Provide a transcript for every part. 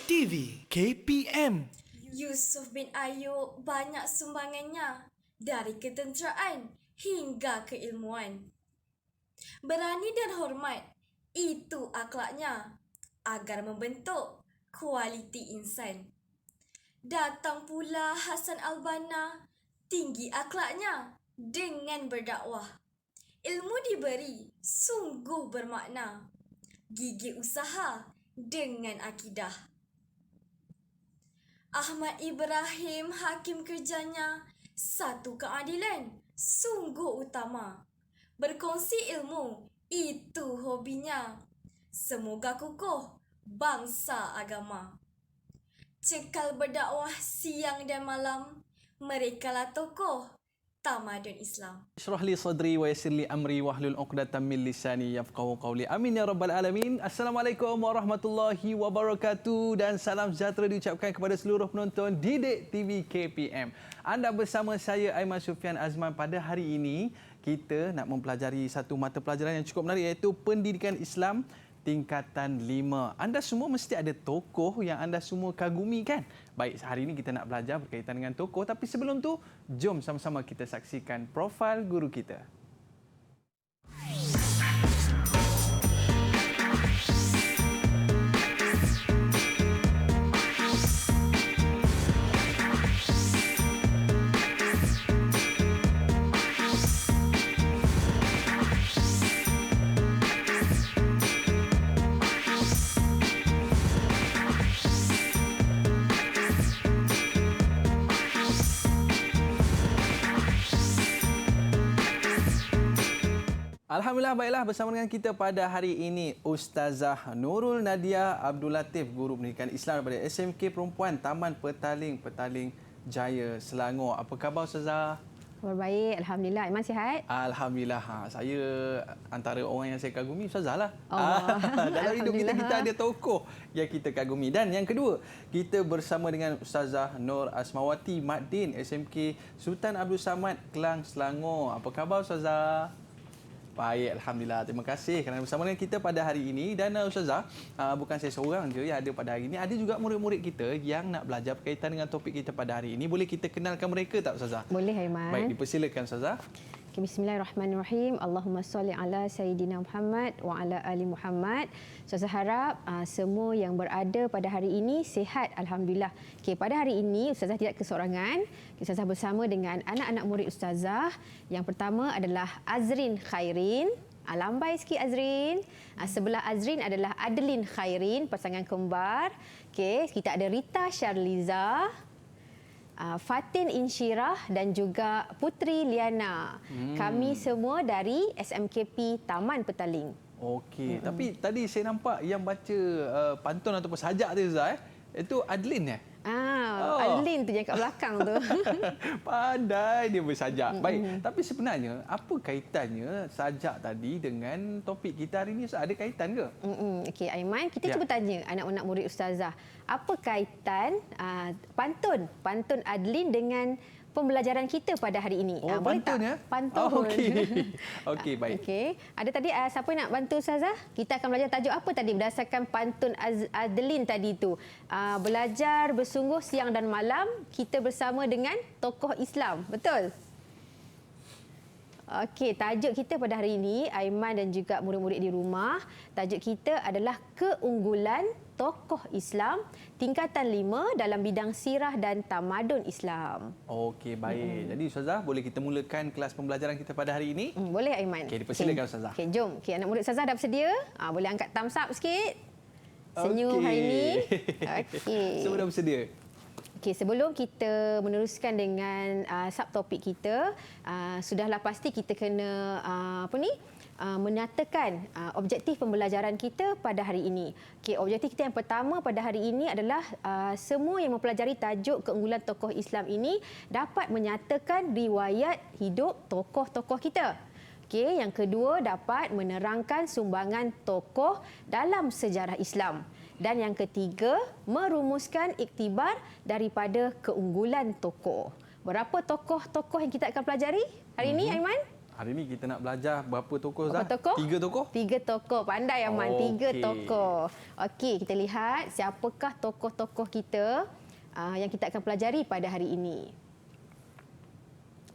Didik TV KPM. Yusuf bin Ayub banyak sumbangannya, dari ketenteraan hingga keilmuan. Berani dan hormat, itu akhlaknya, agar membentuk kualiti insan. Datang pula Hasan Al-Banna, tinggi akhlaknya dengan berdakwah. Ilmu diberi, sungguh bermakna. Gigih usaha dengan akidah. Ahmad Ibrahim hakim kerjanya, satu keadilan, sungguh utama. Berkongsi ilmu, itu hobinya. Semoga kukuh bangsa agama. Cekal berdakwah siang dan malam, merekalah tokoh tamadun Islam. Ishrah li sadri wa yassir li amri wahlul 'uqdatam min lisani yafqahu qawli. Amin ya rabbal alamin. Assalamualaikum warahmatullahi wabarakatuh dan salam sejahtera diucapkan kepada seluruh penonton Didik TV KPM. Anda bersama saya Aiman Sufian Azman. Pada hari ini kita nak mempelajari satu mata pelajaran yang cukup menarik, iaitu Pendidikan Islam tingkatan 5. Anda semua mesti ada tokoh yang anda semua kagumi, kan? Baik, hari ini kita nak belajar berkaitan dengan tokoh, tapi sebelum tu jom sama-sama kita saksikan profil guru kita. Alhamdulillah, baiklah, bersama dengan kita pada hari ini Ustazah Nurul Nadia Abdul Latif, guru pendidikan Islam daripada SMK Perempuan Taman Petaling Jaya, Selangor. Apa khabar Ustazah? Khabar baik, alhamdulillah. Aiman sihat? Alhamdulillah. Saya antara orang yang saya kagumi Ustazah lah. Allah. Dalam hidup kita ada tokoh yang kita kagumi. Dan yang kedua, kita bersama dengan Ustazah Nur Asmawati Maddin, SMK Sultan Abdul Samad, Kelang, Selangor. Apa khabar Ustazah? Baik, alhamdulillah. Terima kasih kerana bersama dengan kita pada hari ini. Dan Ustazah, bukan saya seorang je yang ada pada hari ini. Ada juga murid-murid kita yang nak belajar berkaitan dengan topik kita pada hari ini. Boleh kita kenalkan mereka tak Ustazah? Boleh, Aiman. Baik, dipersilakan Ustazah. Okay, Bismillahirrahmanirrahim. Allahumma salli ala Sayyidina Muhammad wa ala ali Muhammad. Saya harap semua yang berada pada hari ini sihat, alhamdulillah. Okay, pada hari ini Ustazah tidak kesorangan. Ustazah bersama dengan anak-anak murid Ustazah. Yang pertama adalah Azrin Khairin. Lambai sikit Azrin. Sebelah Azrin adalah Adeline Khairin, pasangan kembar. Okay, kita ada Rita Sharliza, Fatin Insyirah dan juga Putri Liana. Kami semua dari SMKP Taman Petaling. Okey, tapi tadi saya nampak yang baca pantun ataupun sajak tu Ustazah, itu Adeline Adeline tu yang kat belakang tu. Pandai dia bersajak. Baik, tapi sebenarnya apa kaitannya sajak tadi dengan topik kita hari ini? Ada kaitan ke? Okey, Aiman, kita cuba tanya anak-anak murid Ustazah, apa kaitan pantun Adeline dengan pembelajaran kita pada hari ini? Oh, boleh pantun tak? ya? Pantun. Okey. Okey, baik. Okey. Ada tadi siapa nak bantu Ustazah? Kita akan belajar tajuk apa tadi berdasarkan pantun Adeline tadi tu. Belajar bersungguh siang dan malam, kita bersama dengan tokoh Islam. Betul? Okey, tajuk kita pada hari ini, Aiman dan juga murid-murid di rumah, tajuk kita adalah keunggulan tokoh Islam tingkatan 5 dalam bidang sirah dan tamadun Islam. Okey, baik. Jadi Ustazah, boleh kita mulakan kelas pembelajaran kita pada hari ini? Boleh, Aiman. Okey, dipersilakan Ustazah. Okey, jom. Okey, anak murid Ustazah dah bersedia? Boleh angkat thumbs up sikit. Senyum hari ini. Okey. Semua dah bersedia? Okey, sebelum kita meneruskan dengan subtopik kita, sudahlah pasti kita kena menyatakan objektif pembelajaran kita pada hari ini. Okey, objektif kita yang pertama pada hari ini adalah semua yang mempelajari tajuk keunggulan tokoh Islam ini dapat menyatakan riwayat hidup tokoh-tokoh kita. Okey, yang kedua dapat menerangkan sumbangan tokoh dalam sejarah Islam. Dan yang ketiga, merumuskan iktibar daripada keunggulan tokoh. Berapa tokoh-tokoh yang kita akan pelajari hari ini, Aiman? Hari ni kita nak belajar berapa tokoh Zah? Berapa tokoh? 3 tokoh? 3 tokoh. Pandai Aiman, 3 Okey. tokoh. Okey, kita lihat siapakah tokoh-tokoh kita yang kita akan pelajari pada hari ini.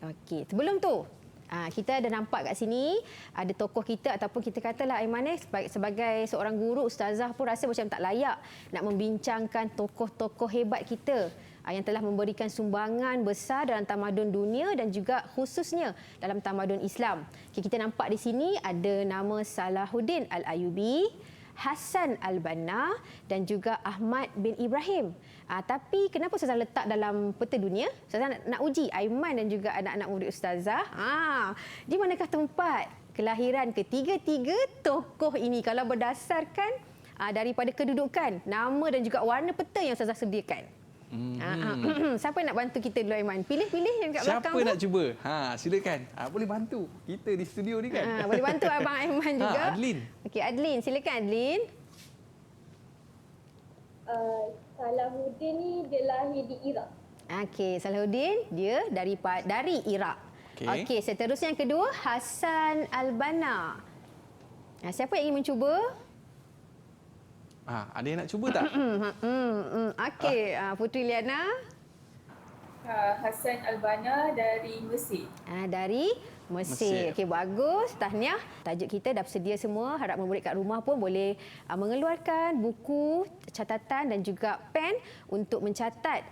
Okey, sebelum tu kita ada nampak kat sini ada tokoh kita ataupun kita katalah Aiman sebagai seorang guru, ustazah pun rasa macam tak layak nak membincangkan tokoh-tokoh hebat kita yang telah memberikan sumbangan besar dalam tamadun dunia dan juga khususnya dalam tamadun Islam. Okay, kita nampak di sini ada nama Salahuddin Al-Ayyubi, Hassan Al-Banna dan juga Ahmad bin Ibrahim. Tapi kenapa Ustazah letak dalam peta dunia? Ustazah nak uji Aiman dan juga anak-anak murid Ustazah. Di manakah tempat kelahiran ketiga-tiga tokoh ini kalau berdasarkan daripada kedudukan, nama dan juga warna peta yang Ustazah sediakan? Siapa yang nak bantu kita dulu Aiman? Pilih-pilih yang kat belakang. Siapa nak cuba? Silakan. Boleh bantu kita di studio ni kan. Boleh bantu Abang Aiman juga. Adlin. Okey, Adlin. Silakan Adlin. Salahuddin ni dia lahir di Iraq. Okey, Salahuddin dia dari Iraq. Okey, seterusnya yang kedua Hassan Al-Banna. Siapa yang ingin mencuba? Ada yang nak cuba tak? Okey, Putri Liana. Hassan Al-Banna dari Mesir. Dari Mesir. Okey, bagus. Tahniah. Tajuk kita dah bersedia semua. Harap murid kat rumah pun boleh mengeluarkan buku, catatan dan juga pen untuk mencatat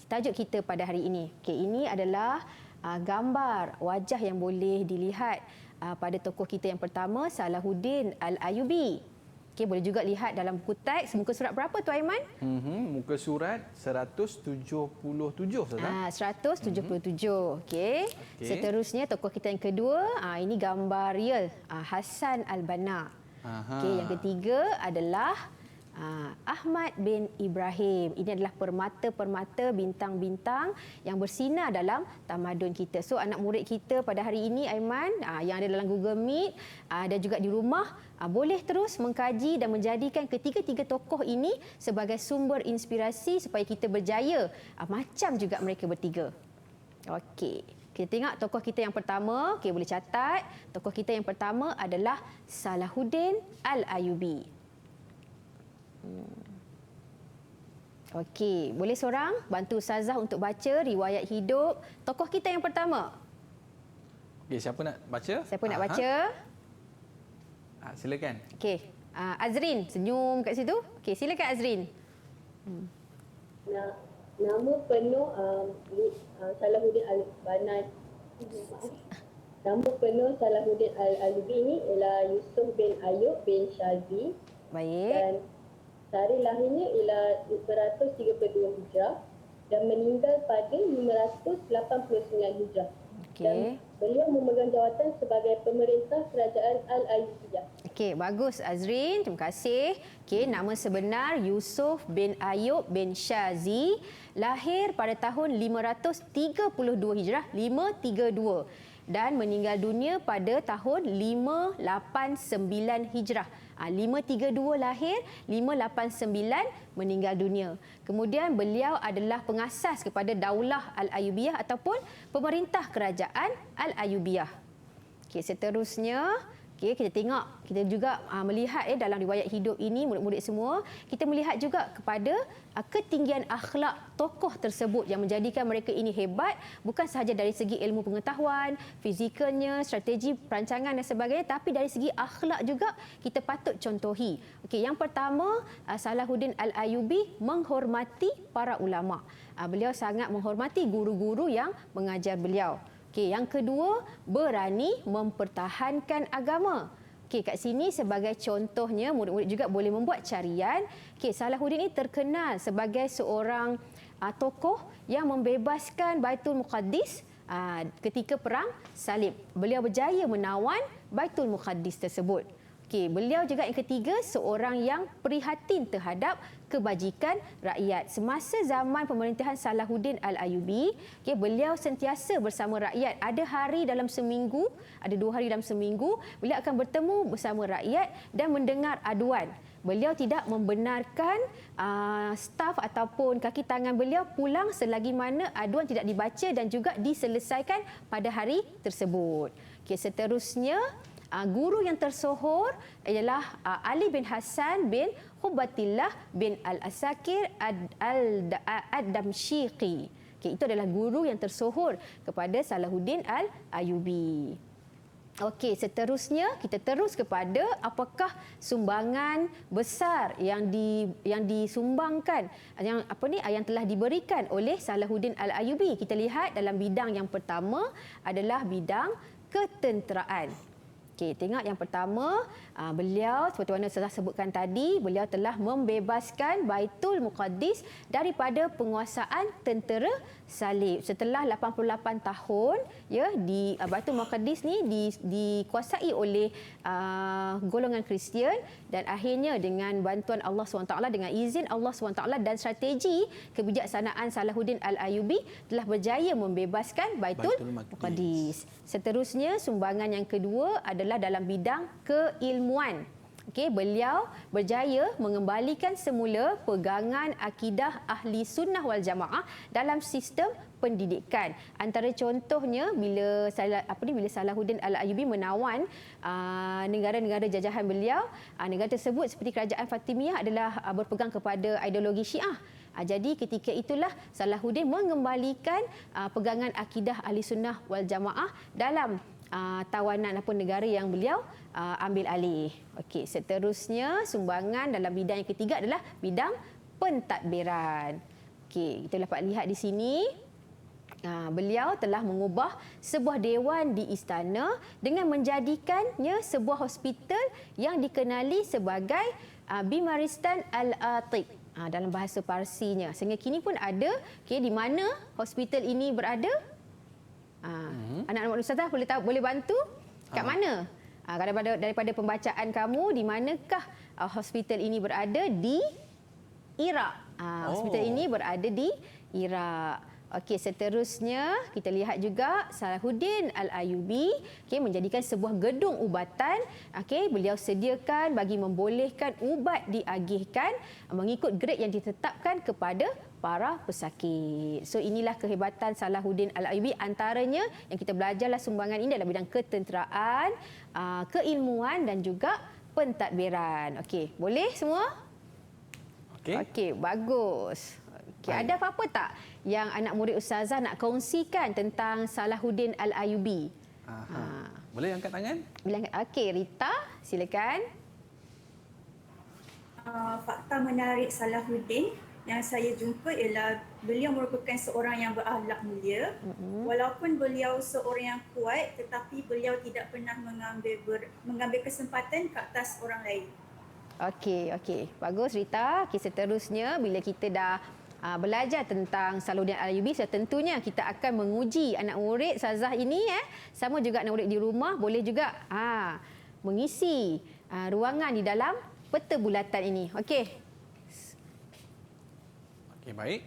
tajuk kita pada hari ini. Okey, ini adalah gambar wajah yang boleh dilihat pada tokoh kita yang pertama, Salahuddin Al-Ayyubi. Okey, boleh juga lihat dalam buku teks. Muka surat berapa tu Aiman? Muka surat 177 Ustazah. 177. Okey. Seterusnya tokoh kita yang kedua, ini gambar real Hassan Al-Banna. Okey, yang ketiga adalah Ahmad bin Ibrahim. Ini adalah permata-permata bintang-bintang yang bersinar dalam tamadun kita. So anak murid kita pada hari ini Aiman yang ada dalam Google Meet dan juga di rumah boleh terus mengkaji dan menjadikan ketiga-tiga tokoh ini sebagai sumber inspirasi supaya kita berjaya macam juga mereka bertiga. Okey. Kita tengok tokoh kita yang pertama. Okey, boleh catat. Tokoh kita yang pertama adalah Salahuddin Al-Ayyubi. Okey, boleh seorang bantu Ustazah untuk baca riwayat hidup tokoh kita yang pertama? Okey, siapa nak baca? Siapa nak baca? Silakan. Okey, Azrin senyum kat situ. Okey, silakan Azrin. Nama penuh Salahuddin Al-Banna. Nama penuh Salahuddin Al-Ayyubi ini ialah Yusuf bin Ayub bin Shazi. Baik. Dan tarikh lahirnya ialah 132 Hijrah dan meninggal pada 589 Hijrah. Okey. Dan beliau memegang jawatan sebagai pemerintah kerajaan Al-Ayyubiyah. Okey, bagus Azrin. Terima kasih. Okey, nama sebenar Yusuf bin Ayub bin Shazi, lahir pada tahun 532 Hijrah, 532 dan meninggal dunia pada tahun 589 Hijrah. 532 lahir, 589 meninggal dunia. Kemudian beliau adalah pengasas kepada Daulah Al-Ayyubiyah ataupun pemerintah kerajaan Al-Ayyubiyah. Okey, seterusnya kita tengok, kita juga melihat dalam riwayat hidup ini murid-murid semua, kita melihat juga kepada ketinggian akhlak tokoh tersebut yang menjadikan mereka ini hebat bukan sahaja dari segi ilmu pengetahuan, fizikalnya, strategi perancangan dan sebagainya, tapi dari segi akhlak juga kita patut contohi. Okey, yang pertama, Salahuddin Al-Ayyubi menghormati para ulama. Beliau sangat menghormati guru-guru yang mengajar beliau. Okey, yang kedua, berani mempertahankan agama. Okey, kat sini sebagai contohnya murid-murid juga boleh membuat carian. Okey, Salahuddin ini terkenal sebagai seorang tokoh yang membebaskan Baitul Muqaddis ketika perang Salib. Beliau berjaya menawan Baitul Muqaddis tersebut. Okey, beliau juga yang ketiga seorang yang prihatin terhadap kebajikan rakyat. Semasa zaman pemerintahan Salahuddin Al-Ayyubi, okey, beliau sentiasa bersama rakyat. Ada hari dalam seminggu, ada 2 hari dalam seminggu, beliau akan bertemu bersama rakyat dan mendengar aduan. Beliau tidak membenarkan staf ataupun kaki tangan beliau pulang selagi mana aduan tidak dibaca dan juga diselesaikan pada hari tersebut. Okey, seterusnya guru yang tersohor ialah Ali bin Hasan bin Hubatillah bin Al-Asakir Ad-Damshiqi. Okay, itu adalah guru yang tersohor kepada Salahuddin Al-Ayyubi. Okey, seterusnya kita terus kepada apakah sumbangan besar yang disumbangkan yang telah diberikan oleh Salahuddin Al-Ayyubi. Kita lihat dalam bidang yang pertama adalah bidang ketenteraan. Okey, tengok yang pertama, beliau seperti mana saya sebutkan tadi, beliau telah membebaskan Baitul Muqaddis daripada penguasaan tentera Salib. Setelah 88 tahun, ya, di Baitul Muqaddis ni dikuasai oleh golongan Kristian dan akhirnya dengan bantuan Allah SWT, dengan izin Allah SWT dan strategi kebijaksanaan Salahuddin Al-Ayyubi telah berjaya membebaskan Baitul Muqaddis. Seterusnya, sumbangan yang kedua adalah dalam bidang keilmuan. Okey, beliau berjaya mengembalikan semula pegangan akidah ahli sunnah wal jamaah dalam sistem pendidikan. Antara contohnya bila Salahuddin Al-Ayyubi menawan negara-negara jajahan beliau, negara tersebut seperti kerajaan Fatimiyah adalah berpegang kepada ideologi Syiah. Jadi ketika itulah Salahuddin mengembalikan pegangan akidah ahli sunnah wal jamaah dalam tawanan ataupun negara yang beliau ambil alih. Okey, seterusnya sumbangan dalam bidang yang ketiga adalah bidang pentadbiran. Okey, kita dapat lihat di sini beliau telah mengubah sebuah dewan di istana dengan menjadikannya sebuah hospital yang dikenali sebagai Bimaristan Al-Atiq dalam bahasa Parsinya. Sehingga kini pun ada, okey, di mana hospital ini berada? Anak-anak ustazah boleh bantu kat mana? Daripada pembacaan kamu, di manakah hospital ini berada? Di Iraq. Hospital ini berada di Iraq. Okey, seterusnya kita lihat juga Salahuddin Al-Ayyubi menjadikan sebuah gedung ubatan. Okey, beliau sediakan bagi membolehkan ubat diagihkan mengikut grade yang ditetapkan kepada para pesakit. So inilah kehebatan Salahuddin Al-Ayyubi. Antaranya yang kita belajarlah sumbangan ini dalam bidang ketenteraan, keilmuan dan juga pentadbiran. Okey, boleh semua? Okey, bagus. Okay, ada apa-apa tak yang anak murid ustazah nak kongsikan tentang Salahuddin Al-Ayyubi? Boleh angkat tangan? Okey, Rita, silakan. Fakta menarik Salahuddin yang saya jumpa ialah beliau merupakan seorang yang berakhlak mulia. Walaupun beliau seorang yang kuat, tetapi beliau tidak pernah mengambil kesempatan ke atas orang lain. Okey. Bagus, Rita. Okey, seterusnya bila kita dah belajar tentang Salahuddin Al-Ayyubi, tentunya kita akan menguji anak murid ustazah ini, sama juga anak murid di rumah boleh juga mengisi ruangan di dalam peta bulatan ini. Okey, baik.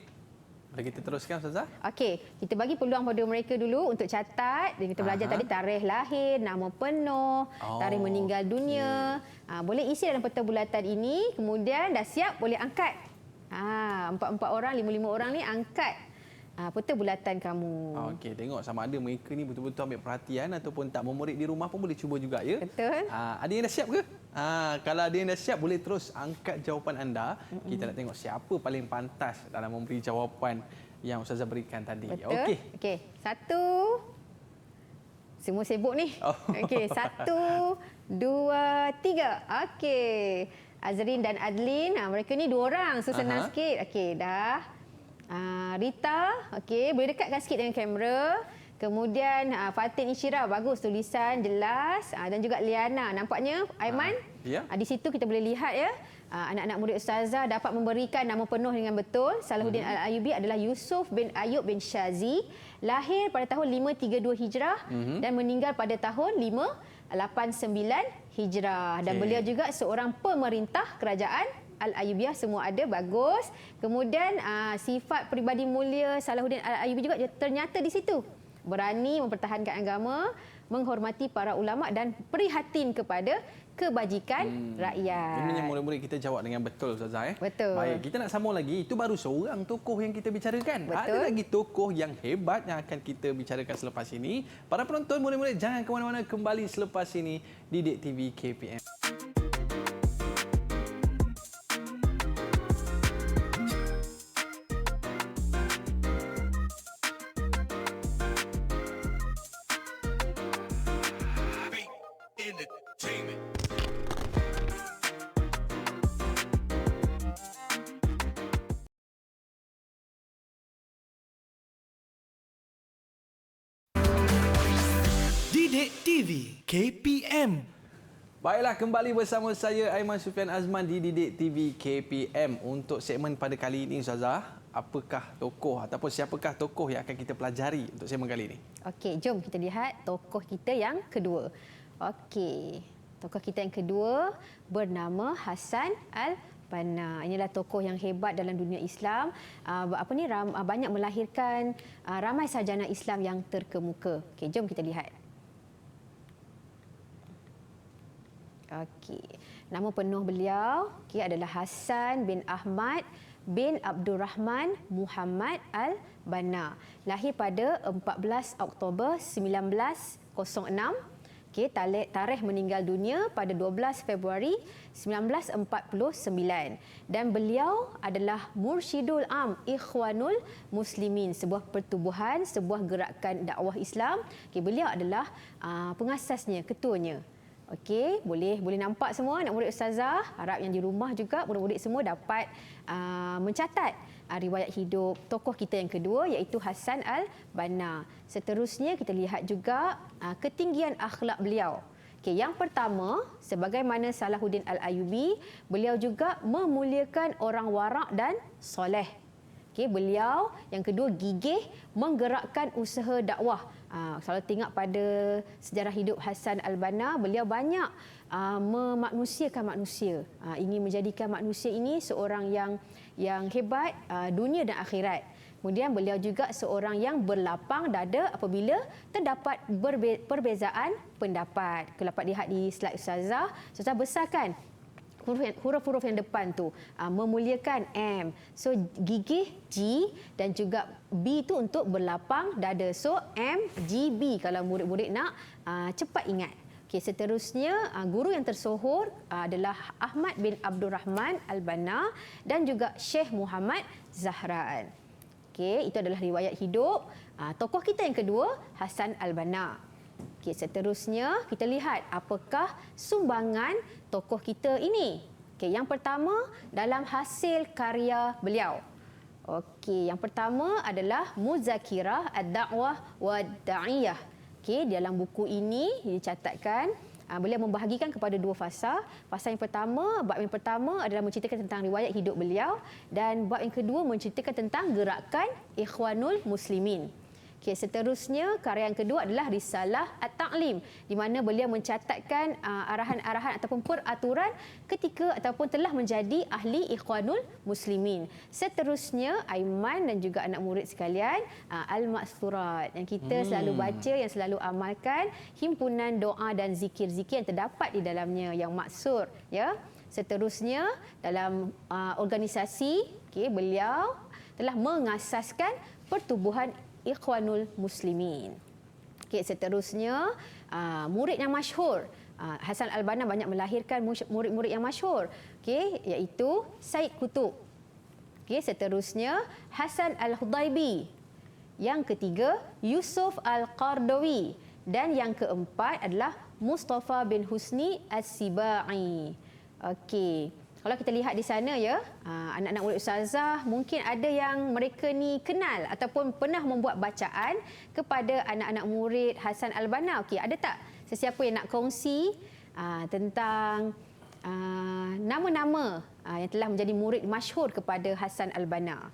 Boleh kita teruskan ustazah? Okey, kita bagi peluang pada mereka dulu untuk catat. Dan kita belajar tadi tarikh lahir, nama penuh, tarikh meninggal dunia. Boleh isi dalam peta bulatan ini. Kemudian dah siap, boleh angkat. 4 orang, 5 orang ni angkat peta bulatan kamu. Okey, tengok sama ada mereka ni betul-betul ambil perhatian ataupun tak. Murid di rumah pun boleh cuba juga, ya. Betul. Ada yang dah siap ke? Kalau ada yang dah siap, boleh terus angkat jawapan anda. Kita nak tengok siapa paling pantas dalam memberi jawapan yang ustazah berikan tadi. Betul. Okey. 1. Semua sibuk ni. Okey, 1, 2, 3. Okey. Azrin dan Adlin, mereka ni 2 orang, so senang sikit. Okey, dah. Rita, okey, boleh dekatkan sikit dengan kamera. Kemudian Fatin Isyirah, bagus, tulisan jelas. Dan juga Liana, nampaknya Aiman. Di situ kita boleh lihat, ya. Anak-anak murid ustazah dapat memberikan nama penuh dengan betul. Salahuddin Al-Ayyubi adalah Yusuf bin Ayub bin Shazi, lahir pada tahun 532 Hijrah dan meninggal pada tahun 589 hijrah. Dan Okey. beliau juga seorang pemerintah kerajaan Al-Ayyubiyah, semua ada, bagus. Kemudian sifat peribadi mulia Salahuddin Al-Ayyubi juga ternyata di situ. Berani mempertahankan agama, menghormati para ulama dan prihatin kepada kebajikan rakyat. Ini yang murid-murid kita jawab dengan betul, Ustazah. Betul. Baik, kita nak sambung lagi. Itu baru seorang tokoh yang kita bicarakan. Betul. Ada lagi tokoh yang hebat yang akan kita bicarakan selepas ini. Para penonton, murid-murid jangan ke mana-mana, kembali selepas ini di Didik TV KPM. Didik TV KPM. Baiklah, kembali bersama saya Aiman Sufian Azman di Didik TV KPM. Untuk segmen pada kali ini, Ustazah, apakah tokoh ataupun siapakah tokoh yang akan kita pelajari untuk segmen kali ini? Okey, jom kita lihat tokoh kita yang kedua. Okey, tokoh kita yang kedua bernama Hasan Al-Banna. Inilah tokoh yang hebat dalam dunia Islam. Banyak melahirkan ramai sarjana Islam yang terkemuka. Okey, jom kita lihat. Okey, nama penuh beliau adalah Hasan bin Ahmad bin Abdul Rahman Muhammad Al-Banna. Lahir pada 14 Oktober 1906. Tarikh meninggal dunia pada 12 Februari 1949. Dan beliau adalah Mursyidul Am Ikhwanul Muslimin, sebuah pertubuhan, sebuah gerakan dakwah Islam. Beliau adalah pengasasnya, ketuanya. Okey, boleh nampak semua anak murid Ustazah. Harap yang di rumah juga murid-murid semua dapat mencatat riwayat hidup tokoh kita yang kedua, iaitu Hasan Al-Banna. Seterusnya kita lihat juga ketinggian akhlak beliau. Okey, yang pertama, sebagaimana Salahuddin Al-Ayyubi, beliau juga memuliakan orang warak dan soleh. Okey, beliau yang kedua gigih menggerakkan usaha dakwah. Kalau tengok pada sejarah hidup Hasan Al-Banna, beliau banyak memanusiakan manusia. Ingin menjadikan manusia ini seorang yang hebat dunia dan akhirat. Kemudian beliau juga seorang yang berlapang dada apabila terdapat perbezaan pendapat. Kalau dapat lihat di slide Ustazah, Ustazah besarkan huruf-huruf yang depan tu, memuliakan M, so gigih G, dan juga B tu untuk berlapang dada, so M G B kalau murid-murid nak cepat ingat. Okey, seterusnya guru yang tersohor adalah Ahmad bin Abdul Rahman Al-Banna dan juga Syekh Muhammad Zahraan. Okey, itu adalah riwayat hidup tokoh kita yang kedua, Hasan Al-Banna. Okey, seterusnya kita lihat apakah sumbangan tokoh kita ini. Okey, yang pertama dalam hasil karya beliau. Okey, yang pertama adalah Muzakirah Ad-Da'wah wa Da'iyah. Okey, dalam buku ini dicatatkan beliau membahagikan kepada dua fasa. Fasa yang pertama, bab yang pertama adalah menceritakan tentang riwayat hidup beliau, dan bab yang kedua menceritakan tentang gerakan Ikhwanul Muslimin. Okey, seterusnya karya yang kedua adalah Risalah At-Ta'lim, di mana beliau mencatatkan arahan-arahan ataupun peraturan ketika ataupun telah menjadi ahli Ikhwanul Muslimin. Seterusnya Aiman dan juga anak murid sekalian, Al-Ma'thurat yang kita selalu baca, yang selalu amalkan, himpunan doa dan zikir-zikir yang terdapat di dalamnya yang maksur, ya. Seterusnya dalam organisasi, beliau telah mengasaskan pertubuhan Ikhwanul Muslimin. Okey, seterusnya murid yang masyhur. Hasan Al-Banna banyak melahirkan murid-murid yang masyhur, okey, iaitu Said Qutb. Okey, seterusnya Hasan Al-Hudaibi. Yang ketiga Yusuf Al-Qardawi, dan yang keempat adalah Mustafa bin Husni As-Sibai. Okey, kalau kita lihat di sana, ya, anak-anak murid Ustazah mungkin ada yang mereka ni kenal ataupun pernah membuat bacaan kepada anak-anak murid Hasan Al-Banna. Okey, ada tak sesiapa yang nak kongsi tentang nama-nama yang telah menjadi murid masyhur kepada Hasan Al-Banna?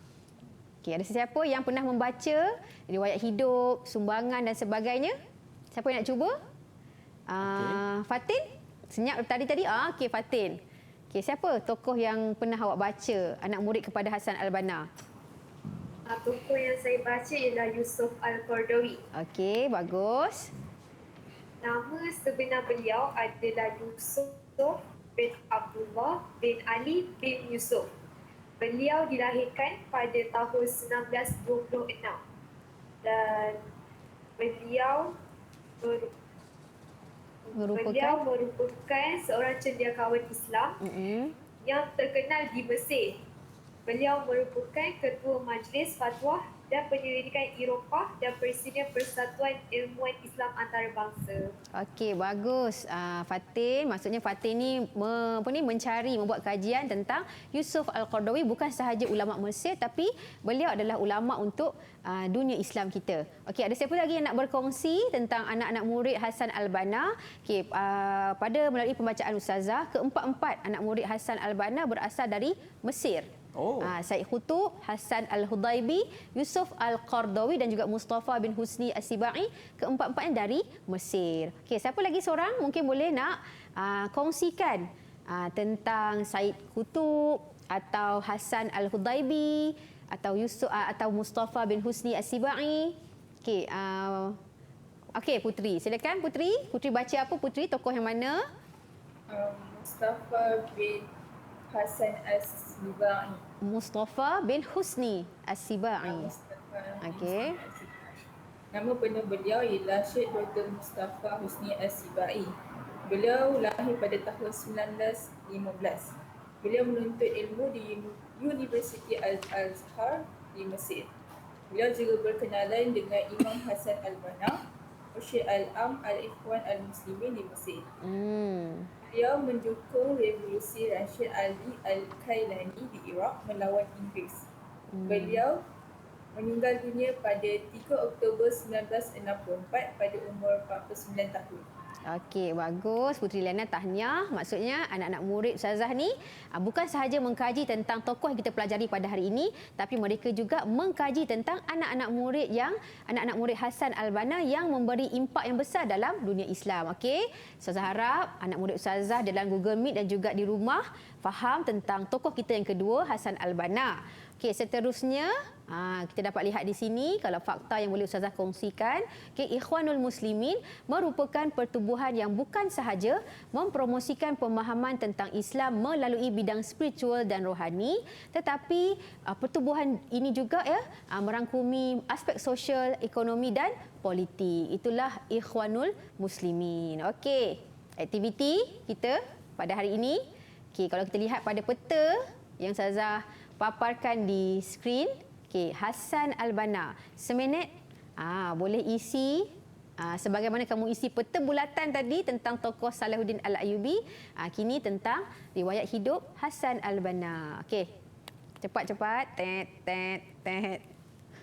Okey, ada sesiapa yang pernah membaca riwayat hidup, sumbangan dan sebagainya? Siapa yang nak cuba? Fatin? Senyap tadi. Okey, Fatin. Okey, siapa tokoh yang pernah awak baca anak murid kepada Hasan Al-Banna? Tokoh yang saya baca ialah Yusuf Al-Qaradawi. Okey, bagus. Nama sebenar beliau adalah Yusuf bin Abdullah bin Ali bin Yusuf. Beliau dilahirkan pada tahun 1926 dan beliau merupakan seorang cendekiawan Islam yang terkenal di Mesir. Beliau merupakan Ketua Majlis Fatwa dan Penyelidikan Eropah dan Presiden Persatuan Ilmuwan Islam Antarabangsa. Okey, bagus. Fatin, maksudnya Fatin ni membuat kajian tentang Yusuf Al-Qaradawi, bukan sahaja ulama Mesir tapi beliau adalah ulama untuk dunia Islam kita. Okey, ada siapa lagi yang nak berkongsi tentang anak-anak murid Hasan Al-Banna? Okey, pada melalui pembacaan ustazah, keempat-empat anak murid Hasan Al-Banna berasal dari Mesir. Said Qutb, Hasan Al-Hudaibi, Yusuf Al-Qaradawi dan juga Mustafa bin Husni As-Sibai, keempat-empatnya dari Mesir. Okey, siapa lagi seorang mungkin boleh nak kongsikan tentang Said Qutb atau Hasan Al-Hudaibi atau Yusuf atau Mustafa bin Husni As-Sibai? Okey, okey Putri, silakan Putri. Putri baca apa Putri? Tokoh yang mana? Mustafa bin Hasan As-Sibai. Mustafa bin Husni As-Sibai. Okey. Nama penuh beliau ialah Syekh Dr. Mustafa Husni As-Sibai. Beliau lahir pada tahun 1915. Beliau menuntut ilmu di Universiti Al-Azhar di Mesir. Beliau juga berkenalan dengan Imam Hasan Al-Banna, Mursyid Al-Am Al-Ikhwan Al-Muslimin di Mesir. Beliau mendukung revolusi Rashid Ali Al-Kailani di Iraq melawan Inggeris. Beliau meninggal dunia pada 3 Oktober 1964 pada umur 49 tahun. Okey, bagus. Putri Liana tahniah. Maksudnya anak-anak murid Ustazah ni bukan sahaja mengkaji tentang tokoh yang kita pelajari pada hari ini, tapi mereka juga mengkaji tentang anak-anak murid Hasan Al-Banna yang memberi impak yang besar dalam dunia Islam. Okey, Ustazah harap anak murid Ustazah dalam Google Meet dan juga di rumah faham tentang tokoh kita yang kedua, Hasan Al-Banna. Okey, seterusnya kita dapat lihat di sini kalau fakta yang boleh Ustazah kongsikan. Okey, Ikhwanul Muslimin merupakan pertubuhan yang bukan sahaja mempromosikan pemahaman tentang Islam melalui bidang spiritual dan rohani, tetapi pertubuhan ini juga merangkumi aspek sosial, ekonomi dan politik. Itulah Ikhwanul Muslimin. Okey, aktiviti kita pada hari ini. Okey, kalau kita lihat pada peta yang Ustazah paparkan di skrin, okey, Hasan Al-Banna. Seminit boleh isi sebagaimana kamu isi peta bulatan tadi tentang tokoh Salahuddin Al-Ayyubi, kini tentang riwayat hidup Hasan Al-Banna. Okey. Cepat-cepat. Tet.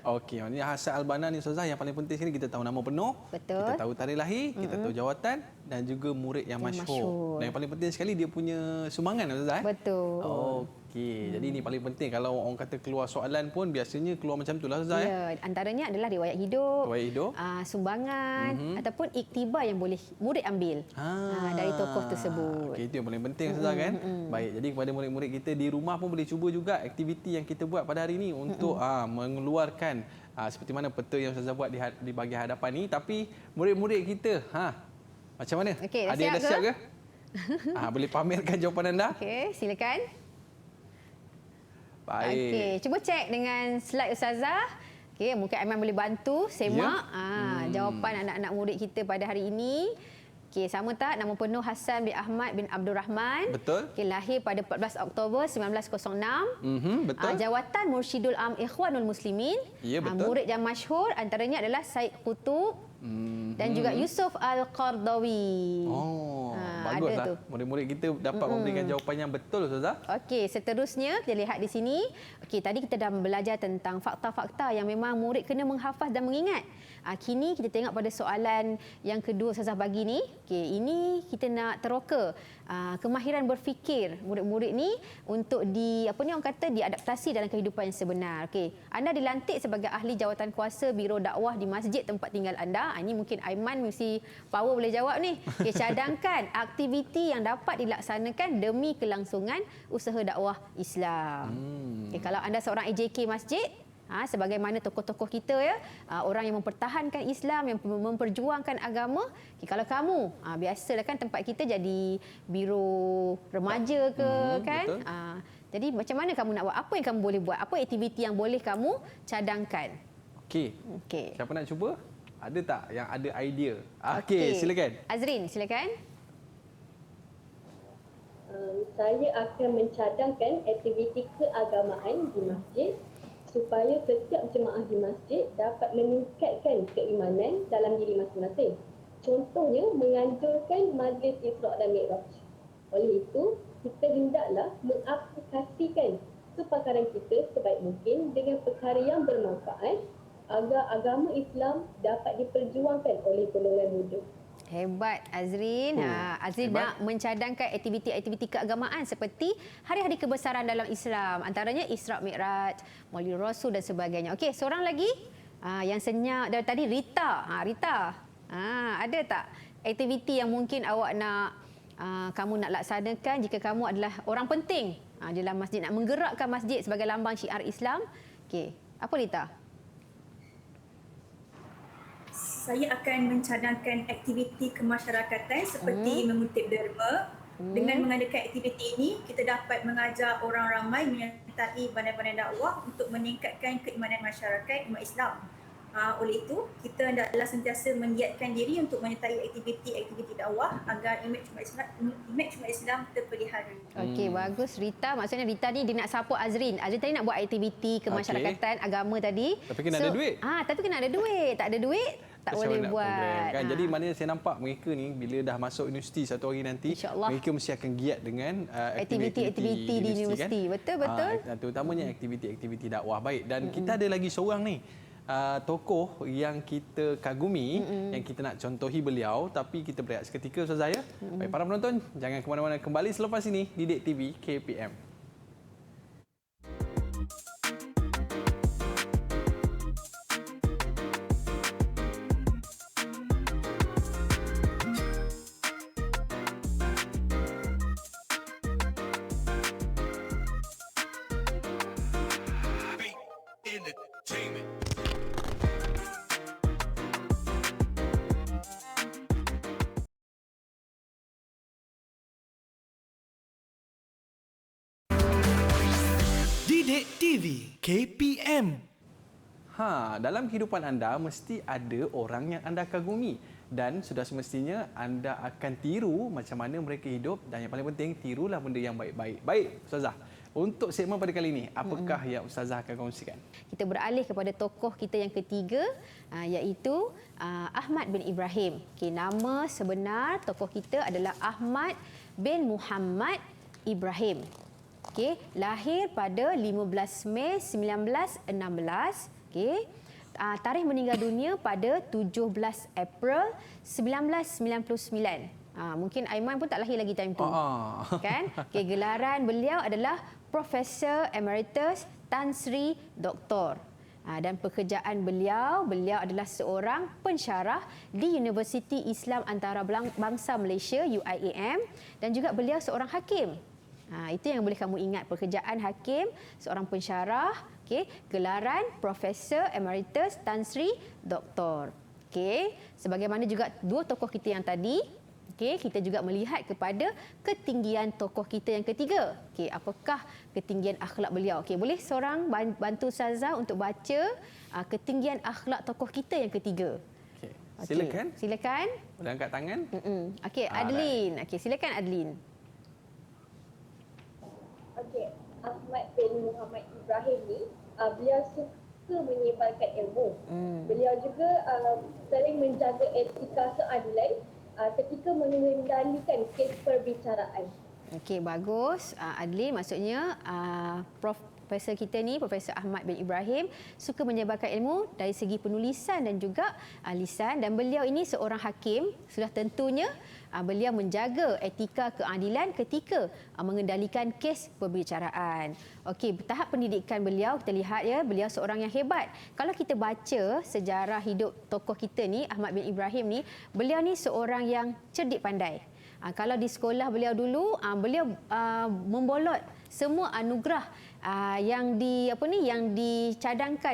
Okey, ini Hasan Al-Banna ni Ustazah, yang paling penting sekali kita tahu nama penuh, Betul. kita tahu tarikh lahir, kita tahu jawatan dan juga murid yang masyhur. Dan yang paling penting sekali dia punya sumbangan Ustazah. Betul. Okey, jadi ini paling penting. Kalau orang kata keluar soalan pun biasanya keluar macam itulah Ustazah. Ya, antaranya adalah riwayat hidup, sumbangan ataupun iktibar yang boleh murid ambil dari tokoh tersebut. Okey, itu yang paling penting Ustazah kan. Baik, jadi kepada murid-murid kita di rumah pun boleh cuba juga aktiviti yang kita buat pada hari ini untuk mengeluarkan seperti mana peta yang Ustazah buat di bahagian hadapan ni. Tapi murid-murid kita macam mana? Okey, ada yang dah siap ke? Boleh pamerkan jawapan anda? Okey, silakan. Baik. Okey, cuba cek dengan slide Ustazah. Okey, mungkin Aiman boleh bantu semak jawapan anak-anak murid kita pada hari ini. Okey, sama tak? Nama penuh Hasan bin Ahmad bin Abdul Rahman. Betul. Okey, lahir pada 14 Oktober 1906. Betul. Jawatan Mursyidul Am Ikhwanul Muslimin. Ya, betul. Murid yang masyhur antaranya adalah Said Qutb dan juga Yusuf Al-Qaradawi. Baguslah. Murid-murid kita dapat memberikan jawapan yang betul Ustazah. Okey, seterusnya kita lihat di sini. Okey, tadi kita dah belajar tentang fakta-fakta yang memang murid kena menghafaz dan mengingat. Kini kita tengok pada soalan yang kedua Ustazah bagi ni. Okey, ini kita nak teroka kemahiran berfikir murid-murid ni untuk orang kata diadaptasi dalam kehidupan yang sebenar. Okey, anda dilantik sebagai ahli jawatan kuasa biro dakwah di masjid tempat tinggal anda. Ini mungkin Aiman mesti power boleh jawab ni. Okey, cadangkan aktiviti yang dapat dilaksanakan demi kelangsungan usaha dakwah Islam. Okey, kalau anda seorang AJK masjid, sebagaimana tokoh-tokoh kita ya, orang yang mempertahankan Islam, yang memperjuangkan agama. Okay, kalau kamu biasalah kan tempat kita jadi biro remaja ke kan. Betul. Jadi macam mana kamu nak buat? Apa yang kamu boleh buat? Apa aktiviti yang boleh kamu cadangkan? Okey. Okey. Siapa nak cuba? Ada tak yang ada idea? Okey, silakan. Azrin, silakan. Saya akan mencadangkan aktiviti keagamaan di masjid supaya setiap jemaah di masjid dapat meningkatkan keimanan dalam diri masing-masing. Contohnya, menganjurkan majlis Isra' dan Mi'raj. Oleh itu, kita hendaklah mengaplikasikan kepakaran kita sebaik mungkin dengan perkara yang bermanfaat agar agama Islam dapat diperjuangkan oleh golongan muda. Hebat Azrin. Azrin hebat. nak mencadangkan aktiviti-aktiviti keagamaan seperti hari-hari kebesaran dalam Islam. Antaranya Isra' Mi'raj, Maulid Rasul dan sebagainya. Okey, seorang lagi yang senyap dari tadi, Rita. Rita, ada tak aktiviti yang mungkin awak nak kamu nak laksanakan jika kamu adalah orang penting dalam masjid, nak menggerakkan masjid sebagai lambang syiar Islam? Okey, apa Rita? Saya akan mencadangkan aktiviti kemasyarakatan seperti mengutip derma. Dengan mengadakan aktiviti ini, kita dapat mengajar orang ramai menyertai bandar-bandar dakwah untuk meningkatkan keimanan masyarakat umat Islam. Oleh itu, kita hendaklah sentiasa menggiatkan diri untuk menyertai aktiviti-aktiviti dakwah agar imej umat Islam terpelihara. Okey, bagus Rita. Maksudnya Rita ni dia nak support Azrin. Azrin tadi nak buat aktiviti kemasyarakatan agama tadi. Tapi kena ada duit. Tapi kena ada duit. Tak ada duit, tak Macam boleh mana nak buat. program, kan? Jadi maknanya saya nampak mereka ni bila dah masuk universiti satu hari nanti, InsyaAllah. mereka mesti akan giat dengan aktiviti-aktiviti di universiti. Betul-betul. Terutamanya aktiviti-aktiviti dakwah. Baik, dan kita ada lagi seorang ni. Tokoh yang kita kagumi, yang kita nak contohi beliau, tapi kita berehat seketika Ustazah ya. Baik, para penonton, jangan ke mana-mana, kembali selepas ini di Didik TV KPM. Didik TV KPM. Dalam kehidupan anda mesti ada orang yang anda kagumi dan sudah semestinya anda akan tiru macam mana mereka hidup, dan yang paling penting tirulah benda yang baik-baik. Baik, Ustazah. Untuk segmen pada kali ini, apakah yang Ustazah akan kongsikan? Kita beralih kepada tokoh kita yang ketiga, iaitu Ahmad bin Ibrahim. Okey, nama sebenar tokoh kita adalah Ahmad bin Muhammad Ibrahim. Okey, lahir pada 15 Mei 1916. Okey. Tarikh meninggal dunia pada 17 April 1999. Mungkin Aiman pun tak lahir lagi time tu. Kan? Okay, gelaran beliau adalah Profesor Emeritus Tan Sri Doktor. Dan pekerjaan beliau adalah seorang pensyarah di Universiti Islam Antarabangsa Malaysia UIAM, dan juga beliau seorang hakim. Itu yang boleh kamu ingat, pekerjaan hakim, seorang pensyarah, okey, gelaran Profesor Emeritus Tan Sri Doktor. Okey, sebagaimana juga dua tokoh kita yang tadi, okey, kita juga melihat kepada ketinggian tokoh kita yang ketiga. Okey, apakah ketinggian akhlak beliau? Okey, boleh seorang bantu Ustazah untuk baca ketinggian akhlak tokoh kita yang ketiga. Okey, silakan. Silakan. Boleh angkat tangan. Okey, Adeline. Okey, silakan Adeline. Okey, Ahmad bin Muhammad Ibrahim ni, beliau suka menyebarkan ilmu. Beliau juga sering menjaga etika keadilan ketika mengendalikan kes perbicaraan. Okey, bagus. Adeline, maksudnya Prof Profesor kita ni, Profesor Ahmad bin Ibrahim, suka menyebarkan ilmu dari segi penulisan dan juga lisan, dan beliau ini seorang hakim. Sudah tentunya beliau menjaga etika keadilan ketika mengendalikan kes perbicaraan. Okey, tahap pendidikan beliau kita lihat ya, beliau seorang yang hebat. Kalau kita baca sejarah hidup tokoh kita ni, Ahmad bin Ibrahim ni, beliau ni seorang yang cerdik pandai. Kalau di sekolah beliau dulu, beliau membolot semua anugerah yang dicadangkan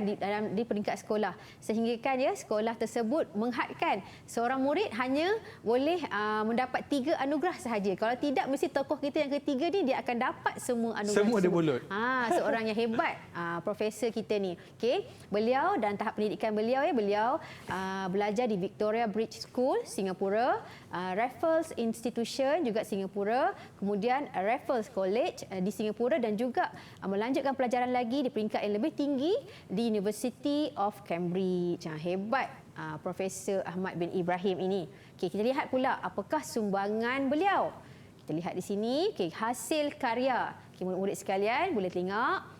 di peringkat sekolah, sehingga kan ya sekolah tersebut menghadkan seorang murid hanya boleh mendapat 3 anugerah sahaja. Kalau tidak, mesti tokoh kita yang ketiga ni dia akan dapat semua anugerah. Semua dia bolot. Seorang yang hebat, profesor kita ni. Okey, beliau dan tahap pendidikan beliau beliau belajar di Victoria Bridge School Singapura, Raffles Institution juga Singapura, kemudian Raffles College di Singapura, dan juga melanjutkan pelajaran lagi di peringkat yang lebih tinggi di University of Cambridge. Hebat Profesor Ahmad bin Ibrahim ini. Okey, kita lihat pula apakah sumbangan beliau. Kita lihat di sini, hasil karya. Murid-murid sekalian boleh tengok.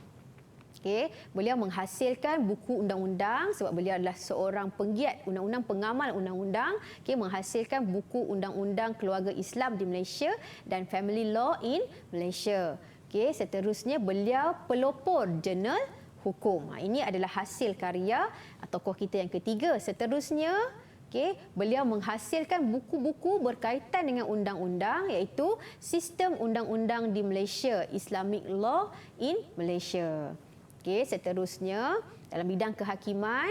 Beliau menghasilkan buku undang-undang sebab beliau adalah seorang penggiat undang-undang, pengamal undang-undang. Menghasilkan buku undang-undang keluarga Islam di Malaysia dan family law in Malaysia. Seterusnya beliau pelopor jurnal hukum. Ini adalah hasil karya tokoh kita yang ketiga. Seterusnya, beliau menghasilkan buku-buku berkaitan dengan undang-undang, iaitu sistem undang-undang di Malaysia, Islamic Law in Malaysia. Seterusnya dalam bidang kehakiman,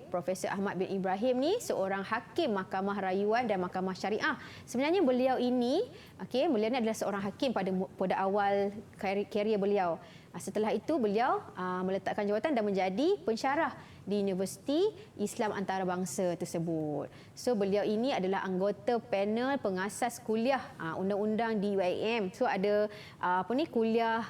Profesor Ahmad bin Ibrahim ni seorang hakim Mahkamah Rayuan dan Mahkamah Syariah. Sebenarnya beliau ini adalah seorang hakim pada awal karier beliau. Setelah itu beliau meletakkan jawatan dan menjadi pensyarah di Universiti Islam Antarabangsa tersebut. So beliau ini adalah anggota panel pengasas kuliah undang-undang di UIAM. So ada kuliah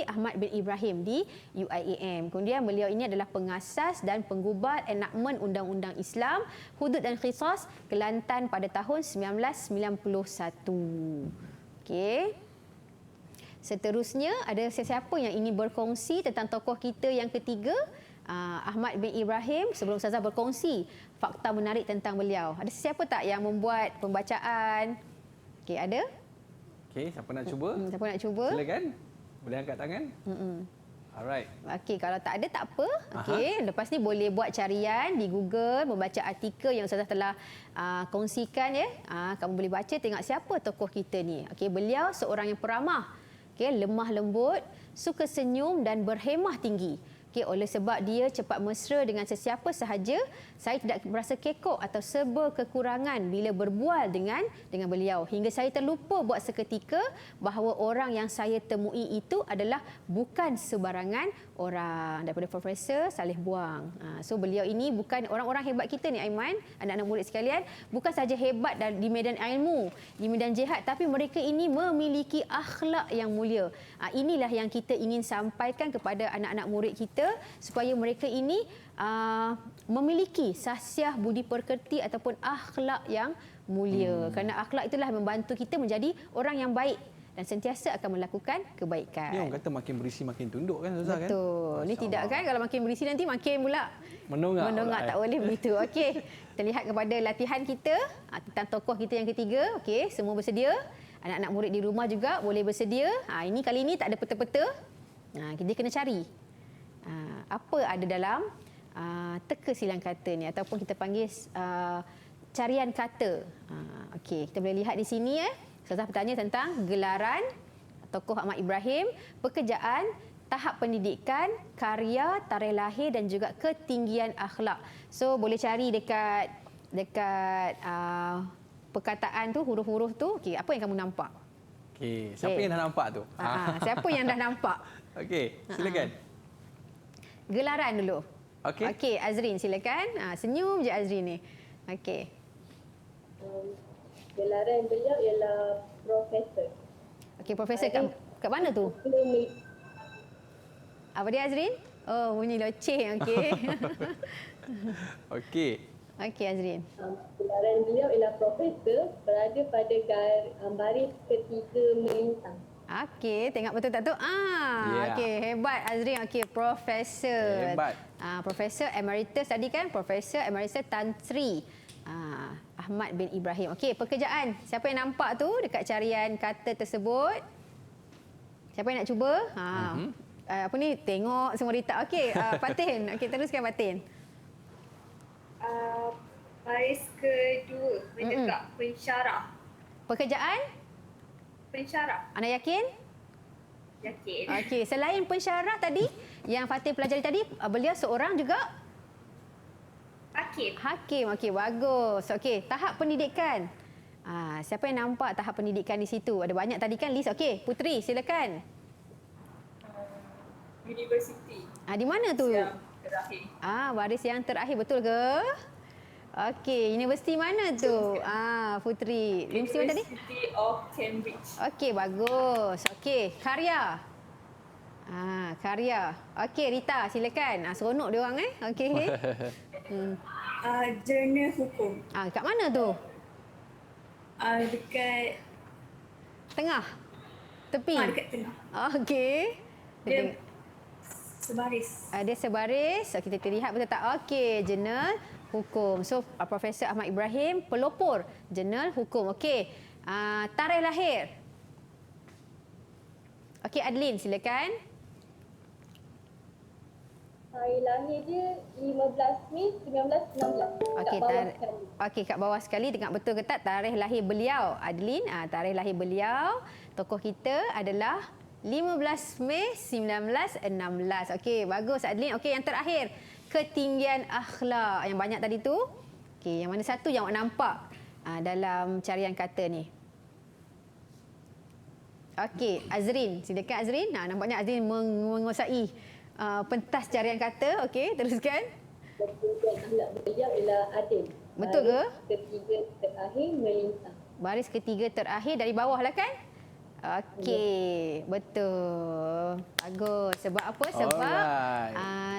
Ahmad bin Ibrahim di UIAM. Kemudian beliau ini adalah pengasas dan penggubat enakmen Undang-Undang Islam, Hudud dan Qisas Kelantan pada tahun 1991. Seterusnya, ada sesiapa yang ingin berkongsi tentang tokoh kita yang ketiga, Ahmad bin Ibrahim? Sebelum Ustazah berkongsi fakta menarik tentang beliau, ada sesiapa tak yang membuat pembacaan? Ada? Siapa nak cuba? Siapa nak cuba? Silakan. Boleh angkat tangan? Alright. Kalau tak ada, tak apa. Lepas ni boleh buat carian di Google, membaca artikel yang Ustazah telah kongsikan ya. Kamu boleh baca, tengok siapa tokoh kita ni. Beliau seorang yang peramah, lemah lembut, suka senyum dan berhemah tinggi. Oleh sebab dia cepat mesra dengan sesiapa sahaja, saya tidak merasa kekok atau serba kekurangan bila berbual dengan beliau. Hingga saya terlupa buat seketika bahawa orang yang saya temui itu adalah bukan sebarangan orang. Daripada Profesor Saleh Buang. So beliau ini bukan orang-orang hebat kita ni, Aiman, anak-anak murid sekalian, bukan saja hebat di medan ilmu, di medan jihad, tapi mereka ini memiliki akhlak yang mulia. Inilah yang kita ingin sampaikan kepada anak-anak murid kita, supaya mereka ini memiliki sahsiah budi pekerti ataupun akhlak yang mulia. Kerana akhlak itulah membantu kita menjadi orang yang baik dan sentiasa akan melakukan kebaikan. Ni orang kata makin berisi makin tunduk kan, Ustazah? Betul. Ni tidak kan, kalau makin berisi nanti makin pula menonggak. Tak boleh begitu. Kita lihat kepada latihan kita tentang tokoh kita yang ketiga. Semua bersedia. Anak-anak murid di rumah juga boleh bersedia. Ini kali ini tak ada peta-peta. Kita kena cari apa ada dalam teka silang kata ni, ataupun kita panggil carian kata. Kita boleh lihat di sini Ustazah bertanya tentang gelaran tokoh Ahmad Ibrahim, pekerjaan, tahap pendidikan, karya, tarikh lahir dan juga ketinggian akhlak. So boleh cari dekat perkataan tu, huruf-huruf tu. Apa yang kamu nampak? Siapa yang dah nampak tu? Siapa yang dah nampak? Silakan. Gelaran dulu. Azrin silakan. Senyum je Azrin ni. Gelaran beliau ialah profesor. Profesor kat mana tu? Apa dia Azrin? Oh, bunyi loceng. Azrin. Gelaran beliau ialah profesor, berada pada baris ketiga melintang. Okey, tengok betul tak tu? Ya. Okey, hebat Azrin. Okey, Profesor. Hebat. Profesor Emeritus tadi kan? Profesor Emeritus Tan Sri Ahmad bin Ibrahim. Okey, pekerjaan. Siapa yang nampak tu dekat carian kata tersebut? Siapa yang nak cuba? Apa ni? Tengok semua Rita. Okey, Fatin. Okey, teruskan Fatin. Baris kedua, menegak pensyarah. Pekerjaan? Pensyarah, Anda yakin? yakin. Okey, selain pensyarah tadi yang Fatin pelajari tadi, beliau seorang juga Hakim. hakim. Okey, bagus. Okey, tahap pendidikan. Siapa yang nampak tahap pendidikan di situ? Ada banyak tadi kan list. Okey, Putri, silakan. Universiti. Di mana tu? Yang terakhir. Baris yang terakhir, betul ke? Okey, universiti mana tu? Putri. Universiti mana tadi? University of Cambridge. Okey, bagus. Okey, karya. Karya. Okey, Rita, silakan. Seronok dia orang Okey. Jurnal hukum. Kat mana tu? Dekat Tengah? Tepi? dekat tengah. Okey. Dia sebaris. Dia sebaris. Kita lihat betul tak? Okey, jurnal hukum. So, Profesor Ahmad Ibrahim, pelopor jurnal hukum. Okey. Tarikh lahir. Okey, Adlin, silakan. Hari lahir dia 15 Mei 1916. Okey, okey, kat bawah sekali tengok betul ke tak tarikh lahir beliau, Adlin. Tarikh lahir beliau, tokoh kita adalah 15 Mei 1916. Okey, bagus Adlin. Okey, yang terakhir, ketinggian akhlak. Yang banyak tadi tu. Okey, yang mana satu yang awak nampak dalam carian kata ni? Okey, Azrin. Silakan Azrin. Nampaknya Azrin menguasai pentas carian kata. Okey, teruskan. Ketinggian akhlak beliau ialah adil. Betul ke? Baris ketiga terakhir melintang. Baris ketiga terakhir dari bawah lah kan? Okey, betul. Bagus. Sebab apa? Sebab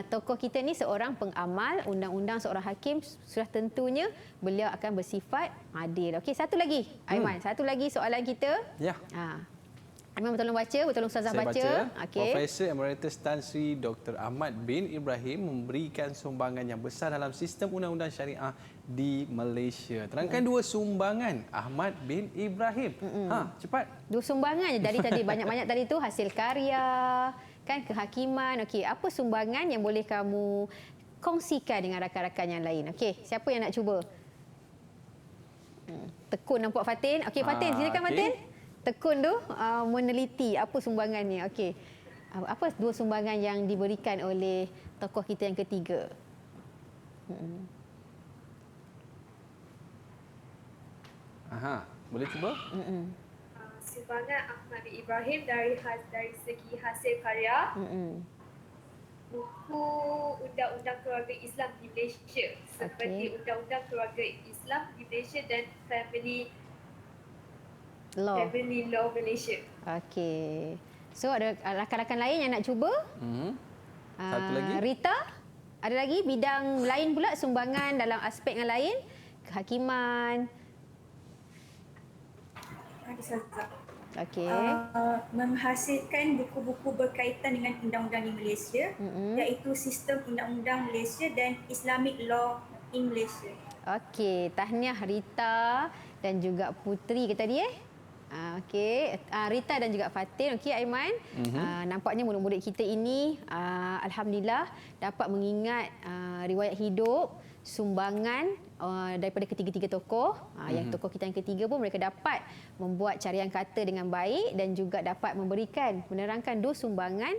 tokoh kita ni seorang pengamal undang-undang, seorang hakim, sudah tentunya beliau akan bersifat adil. Okey, satu lagi. Aiman, satu lagi soalan kita. Ya. Aiman tolong baca, tolong Ustazah Saya baca. Okey. Profesor Emeritus Tan Sri Dr. Ahmad bin Ibrahim memberikan sumbangan yang besar dalam sistem undang-undang syariah di Malaysia. Terangkan dua sumbangan Ahmad bin Ibrahim. Cepat. Dua sumbangan je dari tadi, banyak-banyak tadi tu hasil karya, kan, kehakiman. Okey, apa sumbangan yang boleh kamu kongsikan dengan rakan-rakan yang lain? Okey, siapa yang nak cuba? Tekun nampak Fatin. Okey, Fatin, silakan Fatin. Tekun tu meneliti apa sumbangannya. Okey. Apa dua sumbangan yang diberikan oleh tokoh kita yang ketiga? Boleh cuba? Sumbangan Ahmad bin Ibrahim dari segi hasil karya, buku Undang-Undang Keluarga Islam di Malaysia, seperti Undang-Undang Keluarga Islam di Malaysia dan Family Law Malaysia. Okey. So ada rakan-rakan lain yang nak cuba? Satu lagi. Rita, ada lagi bidang lain pula, sumbangan dalam aspek yang lain? Kehakiman. Ada Ustazah. Okey. Menghasilkan buku-buku berkaitan dengan undang-undang di Malaysia, iaitu sistem undang-undang Malaysia dan Islamic Law in Malaysia. Okey, tahniah Rita dan juga Putri ke tadi Okey, Rita dan juga Fatin. Okey, Aiman. Nampaknya murid-murid kita ini alhamdulillah dapat mengingat riwayat hidup, sumbangan daripada ketiga-tiga tokoh. Yang tokoh kita yang ketiga pun mereka dapat membuat carian kata dengan baik dan juga dapat menerangkan dua sumbangan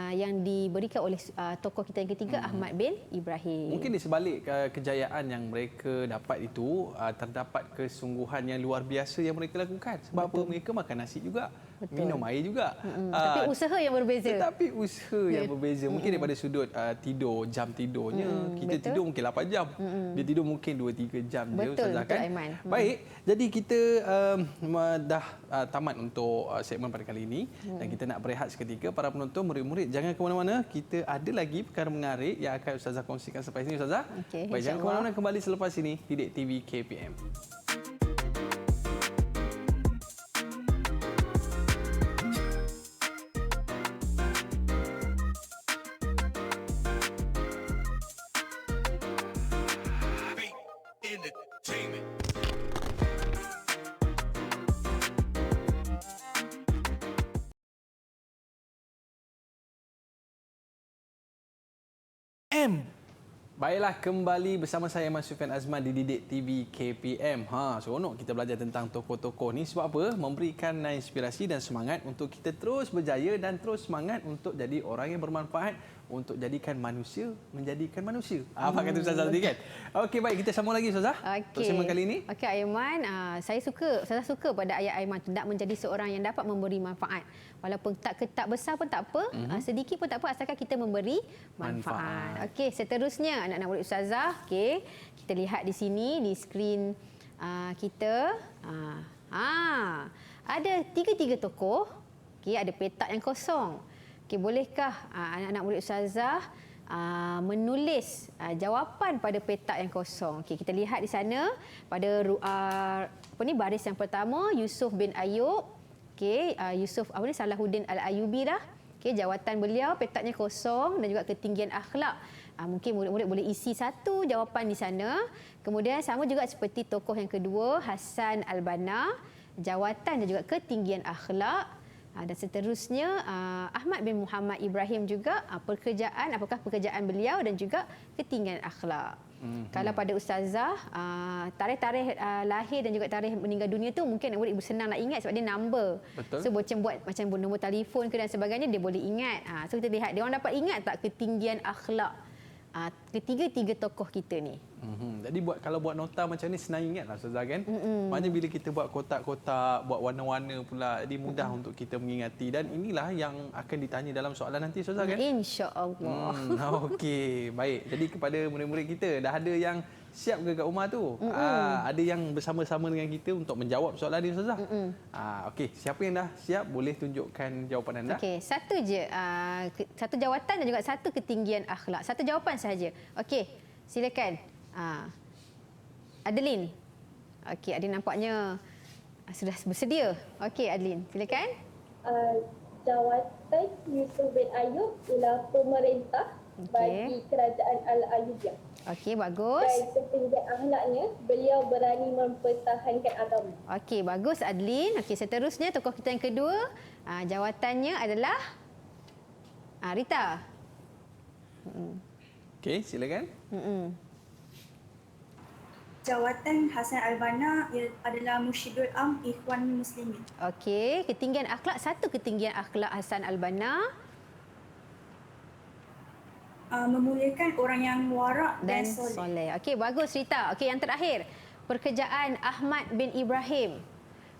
yang diberikan oleh tokoh kita yang ketiga, Ahmad bin Ibrahim. Mungkin di sebalik kejayaan yang mereka dapat itu, terdapat kesungguhan yang luar biasa yang mereka lakukan. Sebab apa? Mereka makan nasi juga, minum air juga. Tapi usaha yang berbeza. Tetapi usaha yang berbeza. Mungkin daripada sudut tidur, jam tidurnya. Kita tidur mungkin 8 jam. Dia tidur mungkin 2-3 jam je. Betul, Ustazah, kan? Aiman. Baik, jadi kita dah tamat untuk segmen pada kali ini. Dan kita nak berehat seketika. Para penonton, murid-murid, jangan ke mana-mana. Kita ada lagi perkara menarik yang akan Ustazah kongsikan selepas ini, Ustazah. Okey, baik, jangan ke mana-mana, kembali selepas ini di Didik TV KPM. KPM. Baiklah, kembali bersama saya Mas Sufian Azman di Didik TV KPM. Seronok kita belajar tentang tokoh-tokoh ni sebab apa? Memberikan inspirasi dan semangat untuk kita terus berjaya dan terus semangat untuk jadi orang yang bermanfaat, untuk jadikan manusia menjadikan manusia. Apa kata Ustazah tadi kan? Okey, baik, kita sambung lagi Ustazah. Untuk segmen kali ini. Okey Aiman, saya suka pada ayat Aiman tu, nak menjadi seorang yang dapat memberi manfaat. Walaupun tak besar pun tak apa, sedikit pun tak apa asalkan kita memberi manfaat. Okey, seterusnya anak-anak murid Ustazah, okey, kita lihat di sini di skrin kita. Ada tiga tokoh. Okey, ada petak yang kosong. Okey, bolehkah anak-anak murid Ustazah menulis jawapan pada petak yang kosong? Okey, kita lihat di sana pada baris yang pertama, Yusuf bin Ayub. Okey, Yusuf Salahuddin Al-Ayyubi lah. Okey, jawatan beliau petaknya kosong dan juga ketinggian akhlak. Mungkin murid-murid boleh isi satu jawapan di sana. Kemudian sama juga seperti tokoh yang kedua, Hasan Al-Banna, jawatan dan juga ketinggian akhlak. Dan seterusnya Ahmad bin Muhammad Ibrahim juga, apakah pekerjaan beliau dan juga ketinggian akhlak. Kalau pada Ustazah, tarikh lahir dan juga tarikh meninggal dunia tu mungkin murid senang nak ingat sebab dia number. Betul. So macam buat macam nombor telefon ke dan sebagainya, dia boleh ingat. So kita lihat dia orang dapat ingat tak ketinggian akhlak ketiga-tiga tokoh kita ni. Jadi kalau buat nota macam ni senang ingatlah Ustazah kan. Maknanya bila kita buat kotak-kotak, buat warna-warna pula, jadi mudah untuk kita mengingati, dan inilah yang akan ditanya dalam soalan nanti Ustazah kan. InsyaAllah. Okey, baik. Jadi kepada murid-murid kita, dah ada yang siap ke kat rumah tu? Ada yang bersama-sama dengan kita untuk menjawab soalan ni Ustazah? Okey, siapa yang dah siap boleh tunjukkan jawapan anda. Okey, satu je. Satu jawatan dan juga satu ketinggian akhlak. Satu jawapan sahaja. Okey, silakan. Adeline. Okey, Adeline nampaknya sudah bersedia. Okey, Adeline, silakan. Jawatan Yusuf bin Ayub ialah pemerintah bagi kerajaan Al-Ayyubiyah. Okey, bagus. Dan ketinggian akhlaknya, beliau berani mempertahankan agama. Okey, bagus Adeline. Okey, seterusnya tokoh kita yang kedua, jawatannya adalah Rita. Okey, silakan. Jawatan Hasan Al-Banna adalah Mursyidul Am Ikhwan Muslimin. Okey, ketinggian akhlak, satu ketinggian akhlak Hasan Al-Banna. Memuliakan orang yang warak dan soleh. Okey, bagus Rita. Okey, yang terakhir, pekerjaan Ahmad bin Ibrahim.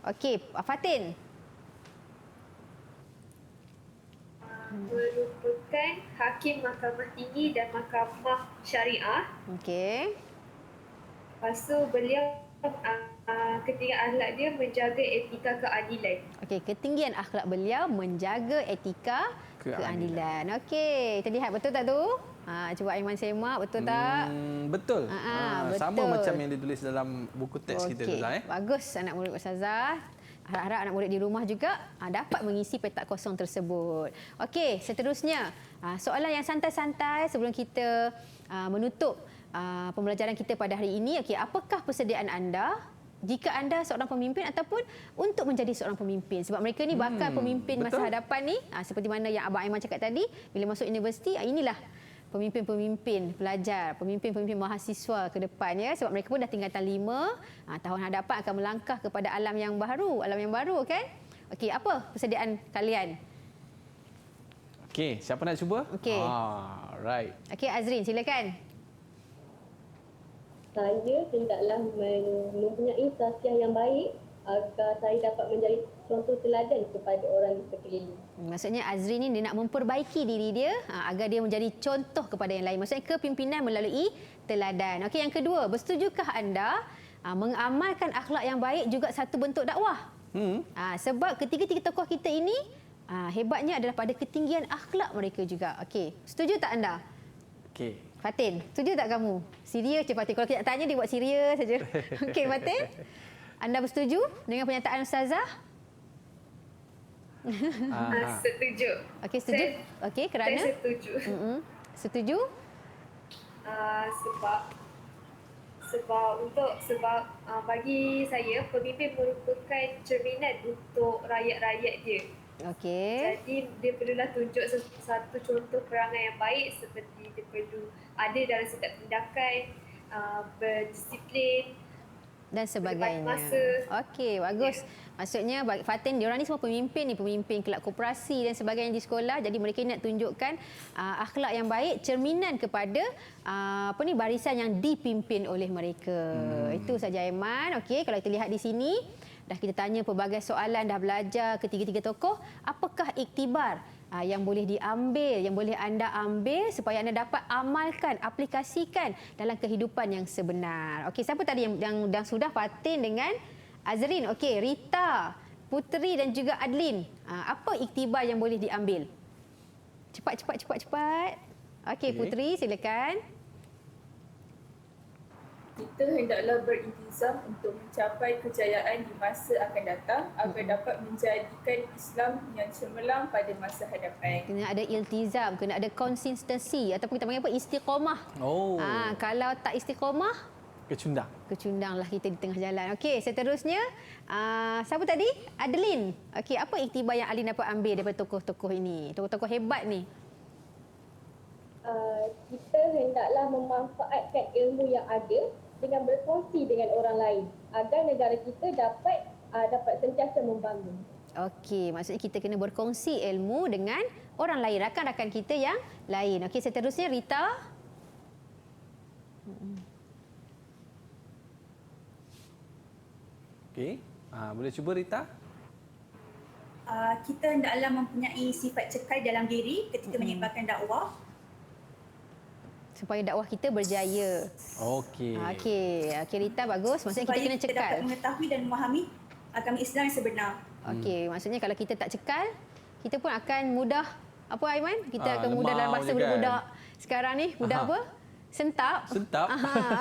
Okey, Fatin. Merupakan hakim mahkamah tinggi dan mahkamah syariah. Okey. Lepas tu beliau ketinggian akhlak dia menjaga etika keadilan. Okey, ketinggian akhlak beliau menjaga etika keadilan. Okey, kita lihat betul tak tu? Cuba Aiman semak, betul tak? Betul. Betul. Sama macam yang ditulis dalam buku teks kita Ustazah. Bagus anak murid Ustazah. Harap-harap anak murid di rumah juga dapat mengisi petak kosong tersebut. Okey, seterusnya soalan yang santai-santai sebelum kita menutup pembelajaran kita pada hari ini. Okey, apakah persediaan anda jika anda seorang pemimpin ataupun untuk menjadi seorang pemimpin? Sebab mereka ni bakal pemimpin masa hadapan ni, seperti mana yang Abang Aiman cakap tadi, bila masuk universiti, inilah pemimpin-pemimpin pelajar, pemimpin-pemimpin mahasiswa ke depan ya, sebab mereka pun dah tingkatan 5, tahun hadapan akan melangkah kepada alam yang baru kan? Okey, apa persediaan kalian? Okey, siapa nak cuba? Okey. Right. Okey, Azrin, silakan. Saya hendaklah mempunyai tasiah yang baik agar saya dapat menjadi contoh teladan kepada orang di sekeliling. Maksudnya Azrin ni dia nak memperbaiki diri dia agar dia menjadi contoh kepada yang lain. Maksudnya kepimpinan melalui teladan. Okey, yang kedua, bersetujukah anda mengamalkan akhlak yang baik juga satu bentuk dakwah? Sebab ketiga-tiga tokoh kita ini hebatnya adalah pada ketinggian akhlak mereka juga. Okey, setuju tak anda? Okey. Fatin, setuju tak kamu? Serius je Fatin. Kalau kita tanya dia buat serius saja. Okey, Fatin. Anda bersetuju dengan pernyataan Ustazah? Setuju. Okey, setuju. Okey, kerana? Saya setuju. Setuju? Sebab bagi saya pemimpin merupakan cerminan untuk rakyat-rakyat dia. Okey. Jadi dia perlulah tunjuk satu contoh perangai yang baik seperti dia perlu ada dalam setiap tindakan, berdisiplin Dan sebagainya. masa. Okey, bagus. Maksudnya Fatin, diorang ni semua pemimpin ni, pemimpin kelab koperasi dan sebagainya di sekolah. Jadi mereka nak tunjukkan akhlak yang baik, cerminan kepada barisan yang dipimpin oleh mereka. Itu saja Aiman. Okey, kalau kita lihat di sini, dah kita tanya pelbagai soalan, dah belajar ketiga-tiga tokoh, apakah iktibar yang boleh diambil, yang boleh anda ambil supaya anda dapat amalkan, aplikasikan dalam kehidupan yang sebenar. Okey, siapa tadi yang sudah? Fatin dengan Azrin. Okey, Rita, Puteri dan juga Adlin. Apa iktibar yang boleh diambil? Cepat. Okey, Puteri silakan. Kita hendaklah berintizam untuk mencapai kejayaan di masa akan datang agar dapat menjadikan Islam yang cemerlang pada masa hadapan. Kena ada iltizam, kena ada konsistensi ataupun kita panggil apa? Istiqamah. Oh. Kalau tak istiqamah, Kecundanglah kita di tengah jalan. Okey, seterusnya siapa tadi? Adeline. Okey, apa iktibar yang Alin dapat ambil daripada tokoh-tokoh ini? Tokoh-tokoh hebat ni. Kita hendaklah memanfaatkan ilmu yang ada dengan berkongsi dengan orang lain agar negara kita dapat sentiasa membangun. Okey, maksudnya kita kena berkongsi ilmu dengan orang lain, rakan-rakan kita yang lain. Okey, seterusnya Rita. Okey. Boleh cuba Rita? Kita hendaklah mempunyai sifat cekai dalam diri ketika menyebarkan dakwah. Supaya dakwah kita berjaya. Okey. Okey, Rita bagus. Maksudnya kita kena Supaya kita dapat cekal. mengetahui dan memahami agama Islam yang sebenar. Okey, maksudnya kalau kita tak cekal, kita pun akan mudah apa Aiman? Kita akan mudah dalam lemau bahasa je kan? budak sekarang ni. Mudah apa? Sentap.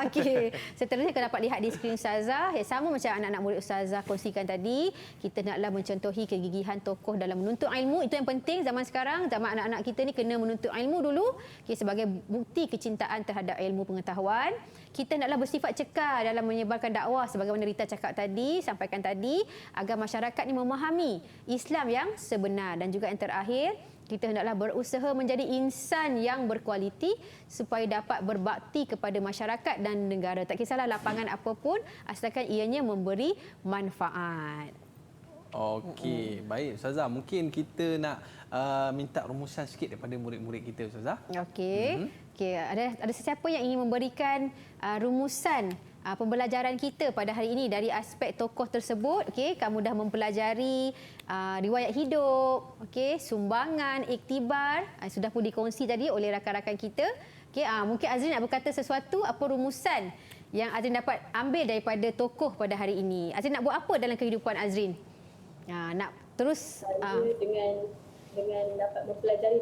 Okey. Seterusnya kita dapat lihat di skrin Ustazah. Sama macam anak-anak murid Ustazah kongsikan tadi, kita naklah mencontohi kegigihan tokoh dalam menuntut ilmu. Itu yang penting zaman sekarang. Zaman anak-anak kita ni kena menuntut ilmu dulu. Okay, sebagai bukti kecintaan terhadap ilmu pengetahuan. Kita naklah bersifat cekal dalam menyebarkan dakwah sebagaimana Rita cakap tadi, sampaikan tadi, agar masyarakat ni memahami Islam yang sebenar. Dan juga yang terakhir, kita hendaklah berusaha menjadi insan yang berkualiti supaya dapat berbakti kepada masyarakat dan negara. Tak kisahlah lapangan apapun, asalkan ianya memberi manfaat. Okey, baik Ustazah. Mungkin kita nak minta rumusan sikit daripada murid-murid kita Ustazah. Okey. Ada sesiapa yang ingin memberikan rumusan pembelajaran kita pada hari ini dari aspek tokoh tersebut? Okey, kamu dah mempelajari riwayat hidup, okey, sumbangan, iktibar, sudah pun dikongsi tadi oleh rakan-rakan kita. Okey, mungkin Azrin nak berkata sesuatu, apa rumusan yang Azrin dapat ambil daripada tokoh pada hari ini? Azrin nak buat apa dalam kehidupan Azrin? Nak terus Saya dengan dapat mempelajari